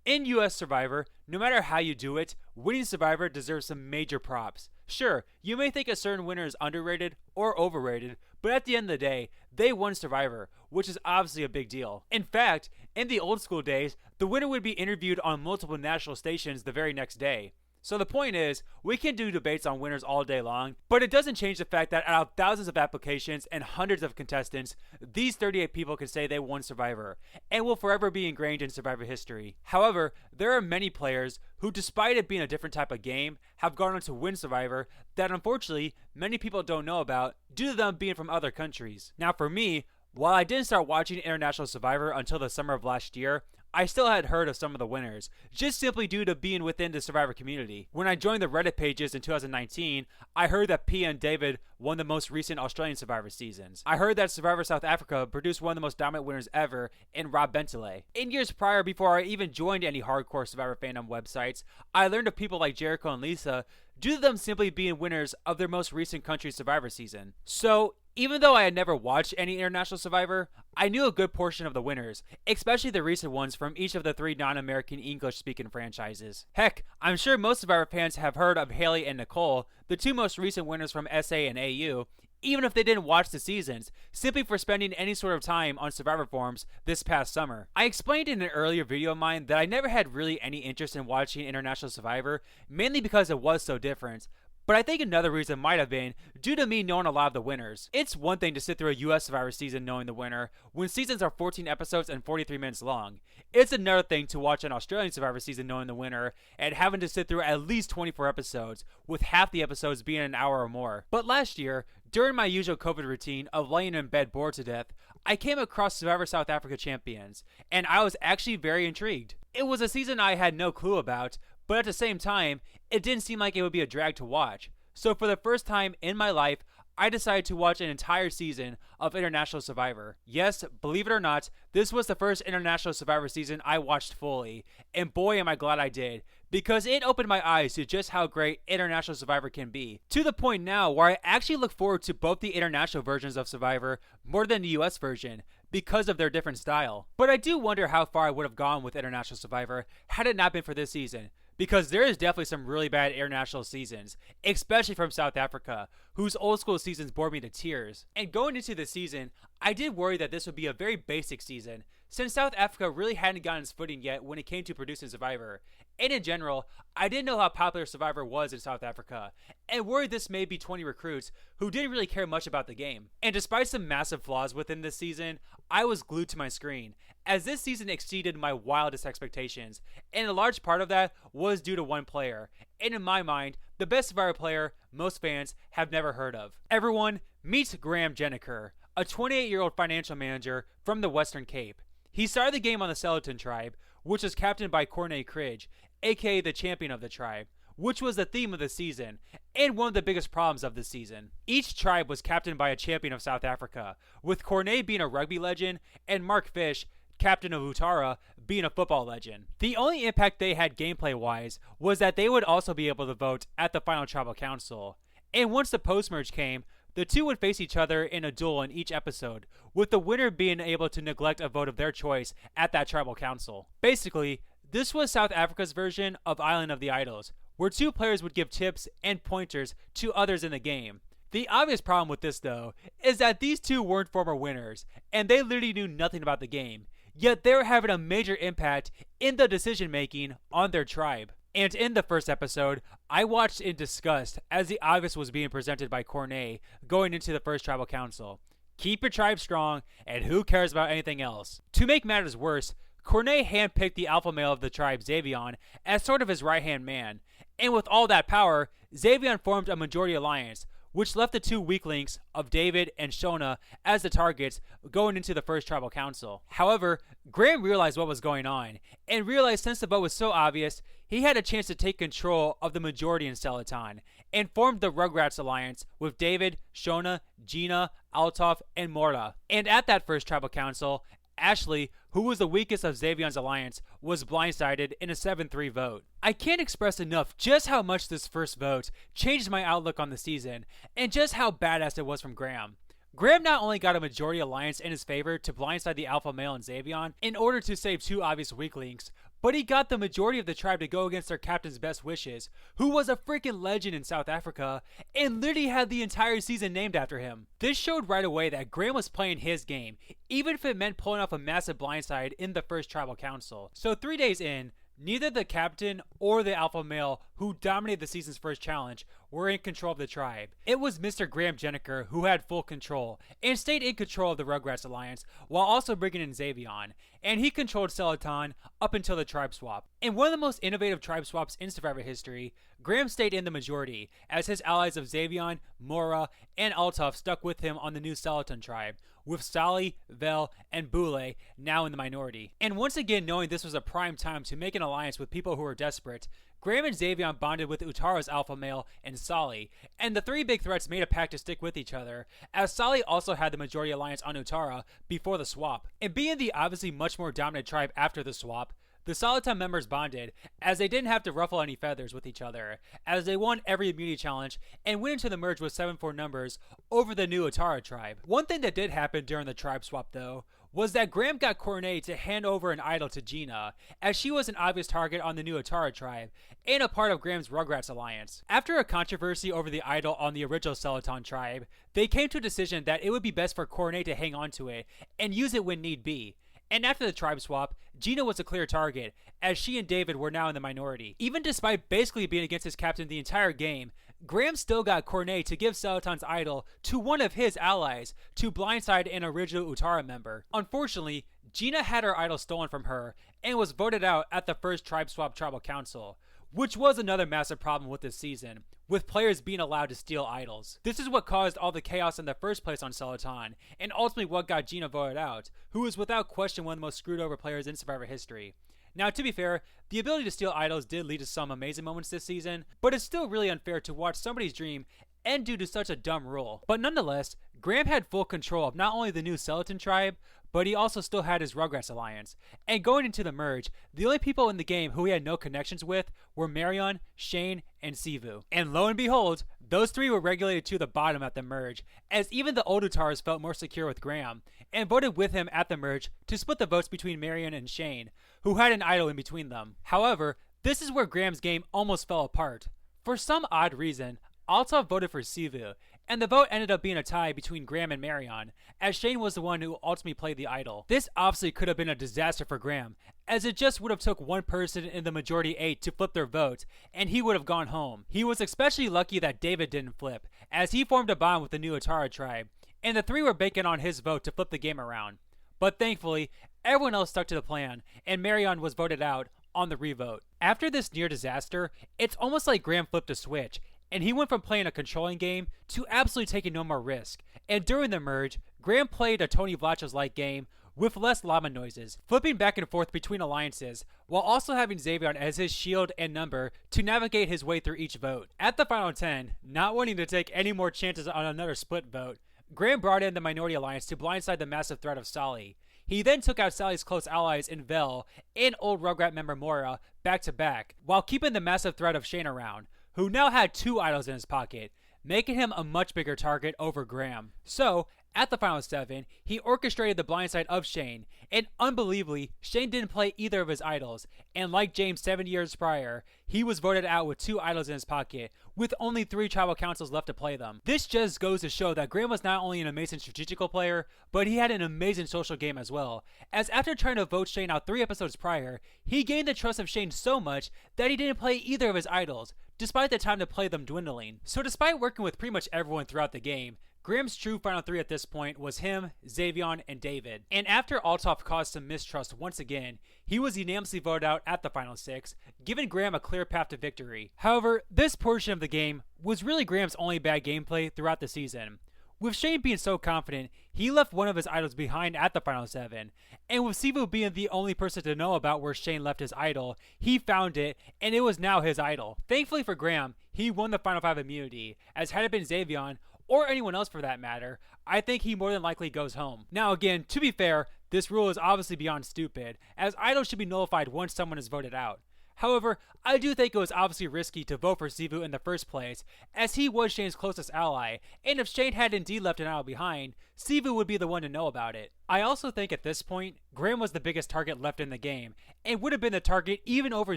In US Survivor, no matter how you do it, winning Survivor deserves some major props. Sure, you may think a certain winner is underrated or overrated, but at the end of the day, they won Survivor, which is obviously a big deal. In fact, in the old school days, the winner would be interviewed on multiple national stations the very next day. So the point is, we can do debates on winners all day long, but it doesn't change the fact that out of thousands of applications and hundreds of contestants, these 38 people can say they won Survivor, and will forever be ingrained in Survivor history. However, there are many players who, despite it being a different type of game, have gone on to win Survivor that unfortunately many people don't know about due to them being from other countries. Now for me, while I didn't start watching International Survivor until the summer of last year, I still had heard of some of the winners, just simply due to being within the Survivor community. When I joined the Reddit pages in 2019, I heard that Pia and David won the most recent Australian Survivor seasons. I heard that Survivor South Africa produced one of the most dominant winners ever in Rob Bentley. In years prior, before I even joined any hardcore Survivor fandom websites, I learned of people like Jericho and Lisa due to them simply being winners of their most recent country Survivor season. So, even though I had never watched any International Survivor, I knew a good portion of the winners, especially the recent ones from each of the 3 non-American English-speaking franchises. Heck, I'm sure most Survivor fans have heard of Haley and Nicole, the 2 most recent winners from SA and AU, even if they didn't watch the seasons, simply for spending any sort of time on Survivor forums this past summer. I explained in an earlier video of mine that I never had really any interest in watching International Survivor, mainly because it was so different. But I think another reason might have been due to me knowing a lot of the winners. It's one thing to sit through a US Survivor season knowing the winner, when seasons are 14 episodes and 43 minutes long. It's another thing to watch an Australian Survivor season knowing the winner, and having to sit through at least 24 episodes, with half the episodes being an hour or more. But last year, during my usual COVID routine of laying in bed bored to death, I came across Survivor South Africa Champions, and I was actually very intrigued. It was a season I had no clue about, but at the same time, it didn't seem like it would be a drag to watch. So for the first time in my life, I decided to watch an entire season of International Survivor. Yes, believe it or not, this was the first International Survivor season I watched fully, and boy am I glad I did, because it opened my eyes to just how great International Survivor can be. To the point now where I actually look forward to both the international versions of Survivor more than the US version, because of their different style. But I do wonder how far I would have gone with International Survivor had it not been for this season, because there is definitely some really bad international seasons, especially from South Africa, whose old school seasons bored me to tears. And going into the season, I did worry that this would be a very basic season, since South Africa really hadn't gotten its footing yet when it came to producing Survivor. And in general, I didn't know how popular Survivor was in South Africa, and worried this may be 20 recruits who didn't really care much about the game. And despite some massive flaws within this season, I was glued to my screen, as this season exceeded my wildest expectations, and a large part of that was due to one player, and in my mind, the best Survivor player most fans have never heard of. Everyone, meet Graham Jenniker, a 28-year-old financial manager from the Western Cape. He started the game on the Skeleton Tribe, which was captained by Cornay Cridge, aka the champion of the tribe, which was the theme of the season, and one of the biggest problems of the season. Each tribe was captained by a champion of South Africa, with Cornay being a rugby legend, and Mark Fish, captain of Utara, being a football legend. The only impact they had gameplay-wise was that they would also be able to vote at the final tribal council. And once the post-merge came, the two would face each other in a duel in each episode, with the winner being able to neglect a vote of their choice at that tribal council. Basically, this was South Africa's version of Island of the Idols, where 2 players would give tips and pointers to others in the game. The obvious problem with this, though, is that these 2 weren't former winners, and they literally knew nothing about the game, yet they were having a major impact in the decision making on their tribe. And in the first episode, I watched in disgust as the obvious was being presented by Cornay going into the first tribal council. Keep your tribe strong, and who cares about anything else? To make matters worse, Cornay handpicked the alpha male of the tribe, Xavion, as sort of his right-hand man, and with all that power, Xavion formed a majority alliance, which left the 2 weak links of David and Shona as the targets going into the first tribal council. However, Graham realized what was going on, and realized since the vote was so obvious, he had a chance to take control of the majority in Skeleton, and formed the Rugrats alliance with David, Shona, Gina, Altov, and Morta. And at that first tribal council, Ashley, who was the weakest of Xavion's alliance, was blindsided in a 7-3 vote. I can't express enough just how much this first vote changed my outlook on the season, and just how badass it was from Graham. Graham not only got a majority alliance in his favor to blindside the alpha male and Xavion in order to save 2 obvious weak links, but he got the majority of the tribe to go against their captain's best wishes, who was a freaking legend in South Africa, and literally had the entire season named after him. This showed right away that Graham was playing his game, even if it meant pulling off a massive blindside in the first tribal council. So 3 days in, neither the captain or the alpha male who dominated the season's first challenge were in control of the tribe. It was Mr. Graham Jenniker who had full control and stayed in control of the Rugrats Alliance while also bringing in Xavion, and he controlled Celadon up until the tribe swap. In one of the most innovative tribe swaps in Survivor history, Graham stayed in the majority as his allies of Xavion, Mora, and Altaf stuck with him on the new Celadon tribe, with Sally, Vel, and Boule now in the minority. And once again, knowing this was a prime time to make an alliance with people who were desperate, Graham and Xavion bonded with Utara's alpha male and Sally, and the three big threats made a pact to stick with each other, as Sally also had the majority alliance on Utara before the swap. And being the obviously much more dominant tribe after the swap, the Celadon members bonded, as they didn't have to ruffle any feathers with each other, as they won every immunity challenge and went into the merge with 7-4 numbers over the new Utara tribe. One thing that did happen during the tribe swap though, was that Graham got Cornet to hand over an idol to Gina, as she was an obvious target on the new Utara tribe, and a part of Graham's Rugrats alliance. After a controversy over the idol on the original Celadon tribe, they came to a decision that it would be best for Cornet to hang on to it, and use it when need be. And after the tribe swap, Gina was a clear target, as she and David were now in the minority. Even despite basically being against his captain the entire game, Graham still got Cornet to give Celadon's idol to one of his allies to blindside an original Utara member. Unfortunately, Gina had her idol stolen from her and was voted out at the first tribe swap tribal council, which was another massive problem with this season, with players being allowed to steal idols. This is what caused all the chaos in the first place on Celadon, and ultimately what got Gina voted out, who is without question one of the most screwed over players in Survivor history. Now, to be fair, the ability to steal idols did lead to some amazing moments this season, but it's still really unfair to watch somebody's dream end due to such a dumb rule. But nonetheless, Graham had full control of not only the new Celadon tribe, but he also still had his Rugrats alliance. And going into the merge, the only people in the game who he had no connections with were Marion, Shane, and Sivu. And lo and behold, those three were regulated to the bottom at the merge, as even the old Utaras felt more secure with Graham, and voted with him at the merge to split the votes between Marion and Shane, who had an idol in between them. However, this is where Graham's game almost fell apart. For some odd reason, Altaf voted for Sivu, and the vote ended up being a tie between Graham and Marion, as Shane was the one who ultimately played the idol. This obviously could have been a disaster for Graham, as it just would have took one person in the majority 8 to flip their vote, and he would have gone home. He was especially lucky that David didn't flip, as he formed a bond with the new Utara tribe, and the three were banking on his vote to flip the game around. But thankfully, everyone else stuck to the plan, and Marion was voted out on the revote. After this near disaster, it's almost like Graham flipped a switch, and he went from playing a controlling game to absolutely taking no more risk. And during the merge, Graham played a Tony Vlachos-like game with less llama noises, flipping back and forth between alliances, while also having Xavion as his shield and number to navigate his way through each vote. At the final 10, not wanting to take any more chances on another split vote, Graham brought in the minority alliance to blindside the massive threat of Sally. He then took out Sally's close allies in Vel and old Rugrat member Mora back to back, while keeping the massive threat of Shane around, who now had 2 idols in his pocket, making him a much bigger target over Graham. So, at the final 7, he orchestrated the blindside of Shane, and unbelievably, Shane didn't play either of his idols, and like James 7 years prior, he was voted out with 2 idols in his pocket, with only 3 tribal councils left to play them. This just goes to show that Graham was not only an amazing strategical player, but he had an amazing social game as well, as after trying to vote Shane out 3 episodes prior, he gained the trust of Shane so much that he didn't play either of his idols, despite the time to play them dwindling. So despite working with pretty much everyone throughout the game, Graham's true final 3 at this point was him, Xavion, and David. And after Altaf caused some mistrust once again, he was unanimously voted out at the final 6, giving Graham a clear path to victory. However, this portion of the game was really Graham's only bad gameplay throughout the season. With Shane being so confident, he left one of his idols behind at the final 7, and with Sivu being the only person to know about where Shane left his idol, he found it, and it was now his idol. Thankfully for Graham, he won the final 5 immunity, as had it been Xavion, or anyone else for that matter, I think he more than likely goes home. Now again, to be fair, this rule is obviously beyond stupid, as idols should be nullified once someone is voted out. However, I do think it was obviously risky to vote for Sivu in the first place, as he was Shane's closest ally, and if Shane had indeed left an idol behind, Sivu would be the one to know about it. I also think at this point, Graham was the biggest target left in the game, and would have been the target even over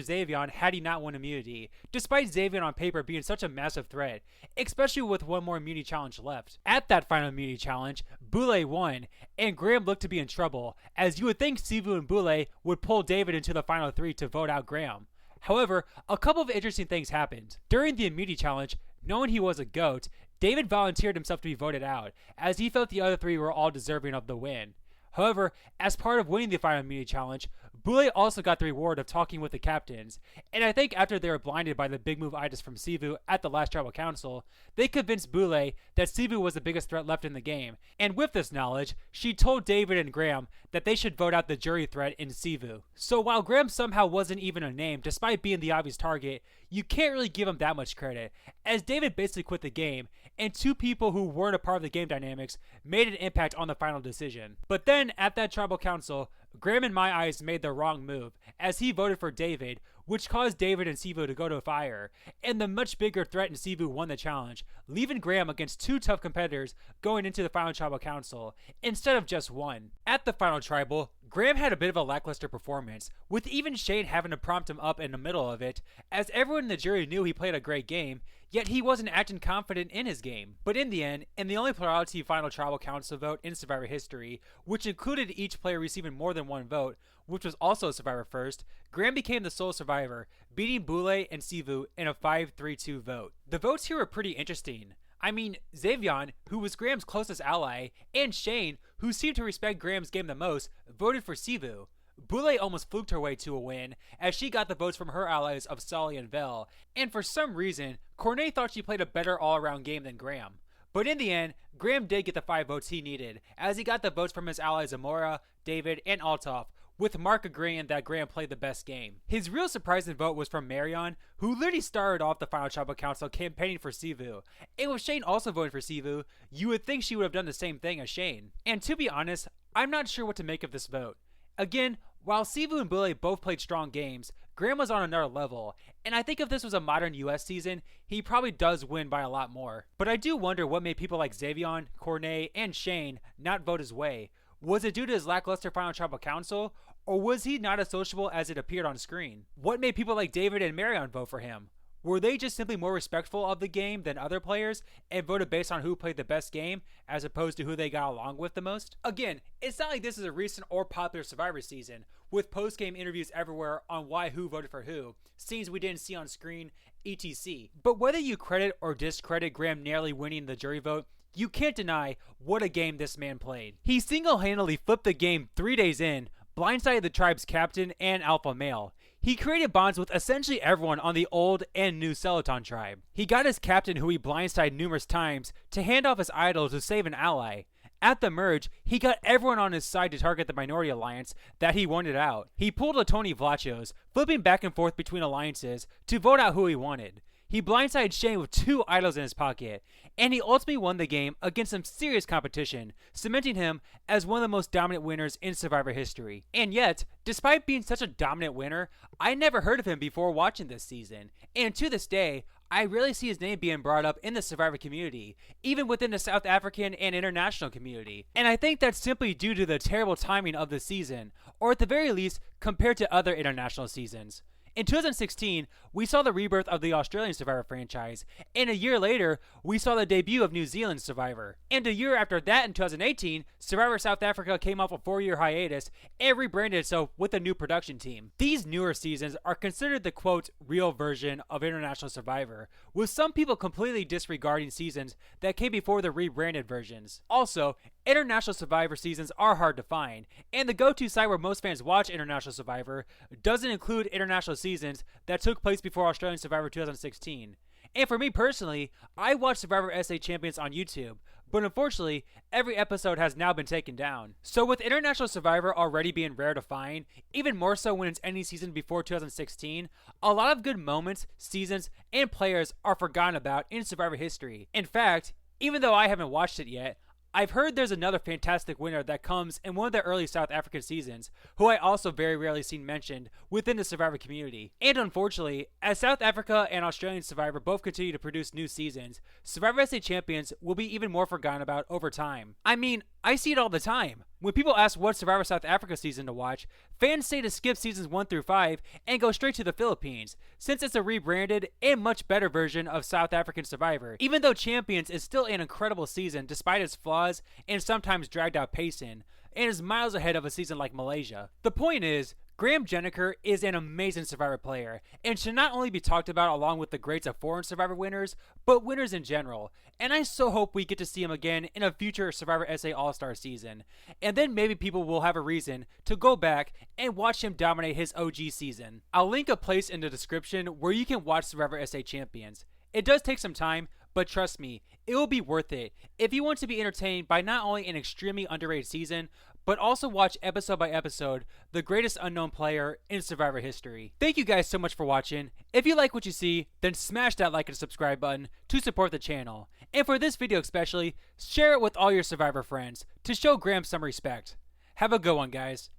Xavion had he not won immunity, despite Xavion on paper being such a massive threat, especially with one more immunity challenge left. At that final immunity challenge, Boulay won, and Graham looked to be in trouble, as you would think Sivu and Boulay would pull David into the final 3 to vote out Graham. However, a couple of interesting things happened. During the immunity challenge, knowing he was a GOAT, David volunteered himself to be voted out, as he felt the other 3 were all deserving of the win. However, as part of winning the final immunity challenge, Boulay also got the reward of talking with the captains, and I think after they were blinded by the big move itis from Sivu at the last tribal council, they convinced Boulay that Sivu was the biggest threat left in the game, and with this knowledge, she told David and Graham that they should vote out the jury threat in Sivu. So while Graham somehow wasn't even a name despite being the obvious target, you can't really give him that much credit, as David basically quit the game, and 2 people who weren't a part of the game dynamics made an impact on the final decision. But then, at that tribal council, Graham in my eyes made the wrong move, as he voted for David, which caused David and Sivu to go to fire, and the much bigger threat in Sivu won the challenge, leaving Graham against 2 tough competitors going into the final tribal council, instead of just 1. At the final tribal, Graham had a bit of a lackluster performance, with even Shane having to prompt him up in the middle of it, as everyone in the jury knew he played a great game, yet he wasn't acting confident in his game. But in the end, in the only plurality final tribal council vote in Survivor history, which included each player receiving more than 1 vote, which was also a Survivor first, Graham became the sole survivor, beating Boulay and Sivu in a 5-3-2 vote. The votes here were pretty interesting. I mean, Xavion, who was Graham's closest ally, and Shane, who seemed to respect Graham's game the most, voted for Sivu. Boulay almost fluked her way to a win, as she got the votes from her allies of Sully and Vel, and for some reason, Cornet thought she played a better all-around game than Graham. But in the end, Graham did get the 5 votes he needed, as he got the votes from his allies Amora, David, and Althoff, with Mark agreeing that Graham played the best game. His real surprising vote was from Marion, who literally started off the final tribal council campaigning for Sivu. And with Shane also voting for Sivu, you would think she would have done the same thing as Shane. And to be honest, I'm not sure what to make of this vote. Again, while Sivu and Boulay both played strong games, Graham was on another level, and I think if this was a modern US season, he probably does win by a lot more. But I do wonder what made people like Xavion, Cornet, and Shane not vote his way. Was it due to his lackluster final tribal council, or was he not as sociable as it appeared on screen? What made people like David and Marion vote for him? Were they just simply more respectful of the game than other players and voted based on who played the best game as opposed to who they got along with the most? Again, it's not like this is a recent or popular Survivor season with post-game interviews everywhere on why who voted for who, scenes we didn't see on screen, etc. But whether you credit or discredit Graham narrowly winning the jury vote, you can't deny what a game this man played. He single-handedly flipped the game 3 days in, blindsided the tribe's captain and alpha male. He created bonds with essentially everyone on the old and new Celoton tribe. He got his captain, who he blindsided numerous times, to hand off his idol to save an ally. At the merge, he got everyone on his side to target the Minority Alliance that he wanted out. He pulled a Tony Vlachos, flipping back and forth between alliances to vote out who he wanted. He blindsided Shane with 2 idols in his pocket, and he ultimately won the game against some serious competition, cementing him as one of the most dominant winners in Survivor history. And yet, despite being such a dominant winner, I never heard of him before watching this season, and to this day, I rarely see his name being brought up in the Survivor community, even within the South African and international community. And I think that's simply due to the terrible timing of the season, or at the very least, compared to other international seasons. In 2016, we saw the rebirth of the Australian Survivor franchise, and a year later, we saw the debut of New Zealand Survivor. And a year after that, in 2018, Survivor South Africa came off a 4-year hiatus and rebranded itself with a new production team. These newer seasons are considered the quote, real version of International Survivor, with some people completely disregarding seasons that came before the rebranded versions. Also, International Survivor seasons are hard to find, and the go-to site where most fans watch International Survivor doesn't include international seasons that took place before Australian Survivor 2016. And for me personally, I watch Survivor SA Champions on YouTube, but unfortunately, every episode has now been taken down. So with International Survivor already being rare to find, even more so when it's any season before 2016, a lot of good moments, seasons, and players are forgotten about in Survivor history. In fact, even though I haven't watched it yet, I've heard there's another fantastic winner that comes in one of the early South African seasons, who I also very rarely seen mentioned within the Survivor community. And unfortunately, as South Africa and Australian Survivor both continue to produce new seasons, Survivor SA Champions will be even more forgotten about over time. I mean, I see it all the time. When people ask what Survivor South Africa season to watch, fans say to skip seasons 1 through 5 and go straight to the Philippines, since it's a rebranded and much better version of South African Survivor. Even though Champions is still an incredible season despite its flaws and sometimes dragged out pacing, and is miles ahead of a season like Malaysia. The point is, Graham Jenneker is an amazing Survivor player, and should not only be talked about along with the greats of foreign Survivor winners, but winners in general. And I so hope we get to see him again in a future Survivor SA All-Star season. And then maybe people will have a reason to go back and watch him dominate his OG season. I'll link a place in the description where you can watch Survivor SA Champions. It does take some time, but trust me, it will be worth it if you want to be entertained by not only an extremely underrated season, but also watch episode by episode the greatest unknown player in Survivor history. Thank you guys so much for watching. If you like what you see, then smash that like and subscribe button to support the channel. And for this video especially, share it with all your Survivor friends to show Graham some respect. Have a good one, guys.